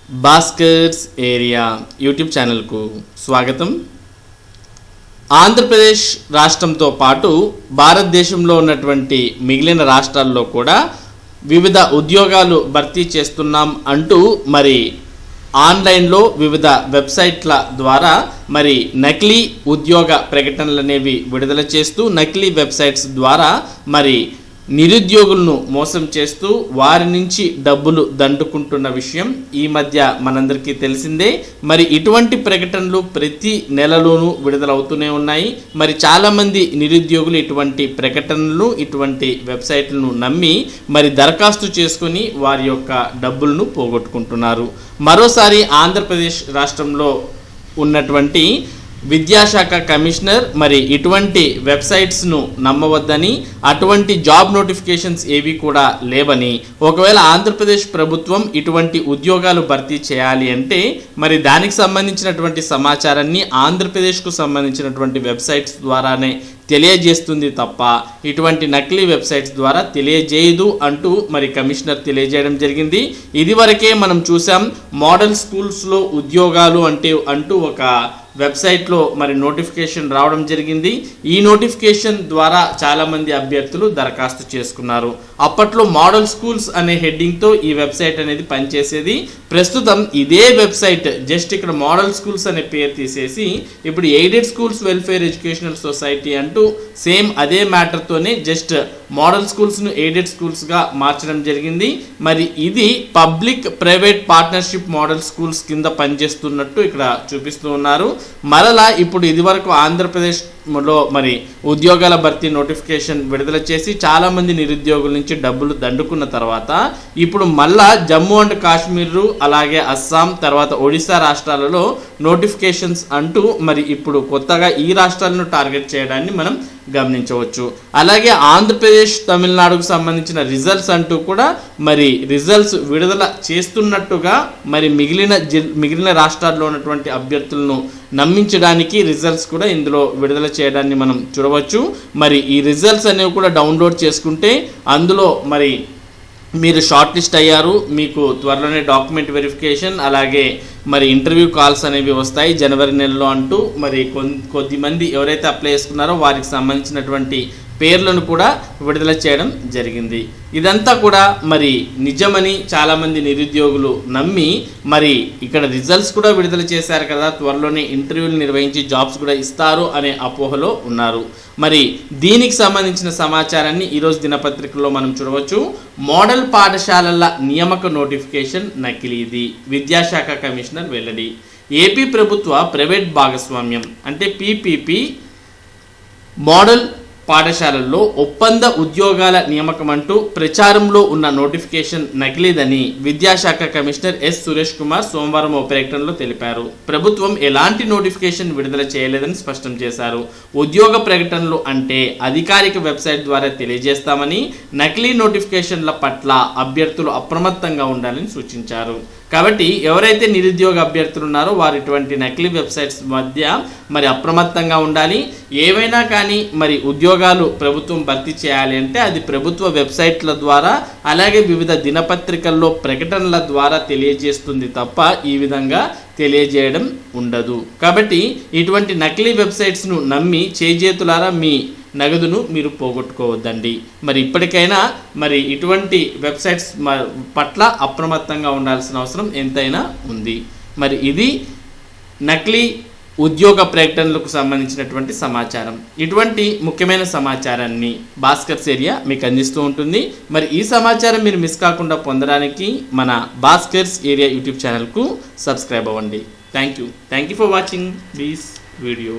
Bhaskar's area YouTube ఛానల్కు స్వాగతం. ఆంధ్రప్రదేశ్ రాష్ట్రంతో పాటు భారతదేశంలో ఉన్నటువంటి మిగిలిన రాష్ట్రాల్లో కూడా వివిధ ఉద్యోగాలు భర్తీ చేస్తున్నాం అంటూ మరి ఆన్లైన్లో వివిధ వెబ్సైట్ల ద్వారా మరి నకిలీ ఉద్యోగ ప్రకటనలు అనేవి విడుదల చేస్తూ నకిలీ వెబ్సైట్స్ ద్వారా మరి నిరుద్యోగులను మోసం చేస్తూ వారి నుంచి డబ్బులు దండుకుంటున్న విషయం ఈ మధ్య మనందరికీ తెలిసిందే. మరి ఇటువంటి ప్రకటనలు ప్రతి నెలలోనూ విడుదలవుతూనే ఉన్నాయి. మరి చాలామంది నిరుద్యోగులు ఇటువంటి ప్రకటనలు ఇటువంటి వెబ్సైట్లను నమ్మి మరి దరఖాస్తు చేసుకొని వారి యొక్క డబ్బులను పోగొట్టుకుంటున్నారు. మరోసారి ఆంధ్రప్రదేశ్ రాష్ట్రంలో ఉన్నటువంటి విద్యాశాఖ కమిషనర్ మరి ఇటువంటి వెబ్సైట్స్ను నమ్మవద్దని, అటువంటి జాబ్ నోటిఫికేషన్స్ ఏవి కూడా లేవని, ఒకవేళ ఆంధ్రప్రదేశ్ ప్రభుత్వం ఇటువంటి ఉద్యోగాలు భర్తీ చేయాలి అంటే మరి దానికి సంబంధించినటువంటి సమాచారాన్ని ఆంధ్రప్రదేశ్కు సంబంధించినటువంటి వెబ్సైట్స్ ద్వారానే తెలియజేస్తుంది తప్ప ఇటువంటి నకిలీ వెబ్సైట్స్ ద్వారా తెలియజేయదు అంటూ మరి కమిషనర్ తెలియజేయడం జరిగింది. ఇదివరకే మనం చూసాం మోడల్ స్కూల్స్లో ఉద్యోగాలు అంటూ ఒక వెబ్సైట్లో మరి నోటిఫికేషన్ రావడం జరిగింది. ఈ నోటిఫికేషన్ ద్వారా చాలామంది అభ్యర్థులు దరఖాస్తు చేసుకున్నారు. అప్పట్లో మోడల్ స్కూల్స్ అనే హెడ్డింగ్తో ఈ వెబ్సైట్ అనేది పనిచేసేది. ప్రస్తుతం ఇదే వెబ్సైట్ జస్ట్ ఇక్కడ మోడల్ స్కూల్స్ అనే పేరు తీసేసి ఇప్పుడు aided schools welfare educational society అంటూ సేమ్ అదే మ్యాటర్తోనే జస్ట్ మోడల్ స్కూల్స్ను ఎయిడెడ్ స్కూల్స్గా మార్చడం జరిగింది. మరి ఇది public private partnership model schools కింద పనిచేస్తున్నట్టు ఇక్కడ చూపిస్తూ ఉన్నారు. మరలా ఇప్పుడు ఇదివరకు ఆంధ్రప్రదేశ్లో మరి ఉద్యోగాల భర్తీ నోటిఫికేషన్ విడుదల చేసి చాలామంది నిరుద్యోగుల నుంచి డబ్బులు దండుకున్న తర్వాత ఇప్పుడు మళ్ళా జమ్మూ అండ్ కాశ్మీర్ అలాగే అస్సాం తర్వాత ఒడిశా రాష్ట్రాలలో నోటిఫికేషన్స్ అంటూ మరి ఇప్పుడు కొత్తగా ఈ రాష్ట్రాలను టార్గెట్ చేయడాన్ని మనం గమనించవచ్చు. అలాగే ఆంధ్రప్రదేశ్ తమిళనాడుకు సంబంధించిన రిజల్ట్స్ అంటూ కూడా మరి రిజల్ట్స్ విడుదల చేస్తున్నట్టుగా మరి మిగిలిన రాష్ట్రాల్లో ఉన్నటువంటి అభ్యర్థులను నమ్మించడానికి రిజల్ట్స్ కూడా ఇందులో విడుదల చేయడాన్ని మనం చూడవచ్చు. మరి ఈ రిజల్ట్స్ అనేవి కూడా డౌన్లోడ్ చేసుకుంటే అందులో మరి మీరు షార్ట్ లిస్ట్ అయ్యారు, మీకు త్వరలోనే డాక్యుమెంట్ వెరిఫికేషన్ అలాగే మరి ఇంటర్వ్యూ కాల్స్ అనేవి వస్తాయి జనవరి నెలలో అంటూ మరి కొద్దిమంది ఎవరైతే అప్లై చేసుకున్నారో వారికి సంబంధించినటువంటి పేర్లను కూడా విడుదల చేయడం జరిగింది. ఇదంతా కూడా మరి నిజమని చాలామంది నిరుద్యోగులు నమ్మి మరి ఇక్కడ రిజల్ట్స్ కూడా విడుదల చేశారు కదా, త్వరలోనే ఇంటర్వ్యూలు నిర్వహించి జాబ్స్ కూడా ఇస్తారు అనే అపోహలో ఉన్నారు. మరి దీనికి సంబంధించిన సమాచారాన్ని ఈరోజు దినపత్రికల్లో మనం చూడవచ్చు. మోడల్ పాఠశాలల నియామక నోటిఫికేషన్ నకిలీది, విద్యాశాఖ కమిషనర్ వెల్లడి. ఏపీ ప్రభుత్వ ప్రైవేట్ భాగస్వామ్యం అంటే పీపీపీ మోడల్ పాఠశాలల్లో ఒప్పంద ఉద్యోగాల నియామకం అంటూ ప్రచారంలో ఉన్న నోటిఫికేషన్ నకిలీదని విద్యాశాఖ కమిషనర్ ఎస్ సురేష్ కుమార్ సోమవారం ఓ ప్రకటనలో తెలిపారు. ప్రభుత్వం ఎలాంటి నోటిఫికేషన్ విడుదల చేయలేదని స్పష్టం చేశారు. ఉద్యోగ ప్రకటనలు అంటే అధికారిక వెబ్సైట్ ద్వారా తెలియజేస్తామని, నకిలీ నోటిఫికేషన్ల పట్ల అభ్యర్థులు అప్రమత్తంగా ఉండాలని సూచించారు. కాబట్టి ఎవరైతే నిరుద్యోగ అభ్యర్థులు ఉన్నారో వారు ఇటువంటి నకిలీ వెబ్సైట్స్ మధ్య మరి అప్రమత్తంగా ఉండాలి. ఏవైనా కానీ మరి ఉద్యోగాలు ప్రభుత్వం భర్తీ చేయాలి అంటే అది ప్రభుత్వ వెబ్సైట్ల ద్వారా అలాగే వివిధ దినపత్రికల్లో ప్రకటనల ద్వారా తెలియజేస్తుంది తప్ప ఈ విధంగా తెలియజేయడం ఉండదు. కాబట్టి ఇటువంటి నకిలీ వెబ్సైట్స్ను నమ్మి చేజేతులారా మీ నగదును మీరు పోగొట్టుకోవద్దండి. మరి ఇప్పటికైనా మరి ఇటువంటి వెబ్సైట్స్ పట్ల అప్రమత్తంగా ఉండాల్సిన అవసరం ఎంతైనా ఉంది. మరి ఇది నకిలీ ఉద్యోగ ప్రకటనలకు సంబంధించినటువంటి సమాచారం. ఇటువంటి ముఖ్యమైన సమాచారాన్ని భాస్కర్స్ ఏరియా మీకు అందిస్తూ ఉంటుంది. మరి ఈ సమాచారం మీరు మిస్ కాకుండా పొందడానికి మన భాస్కర్స్ ఏరియా యూట్యూబ్ ఛానల్కు సబ్స్క్రైబ్ అవ్వండి. Thank you for watching this video.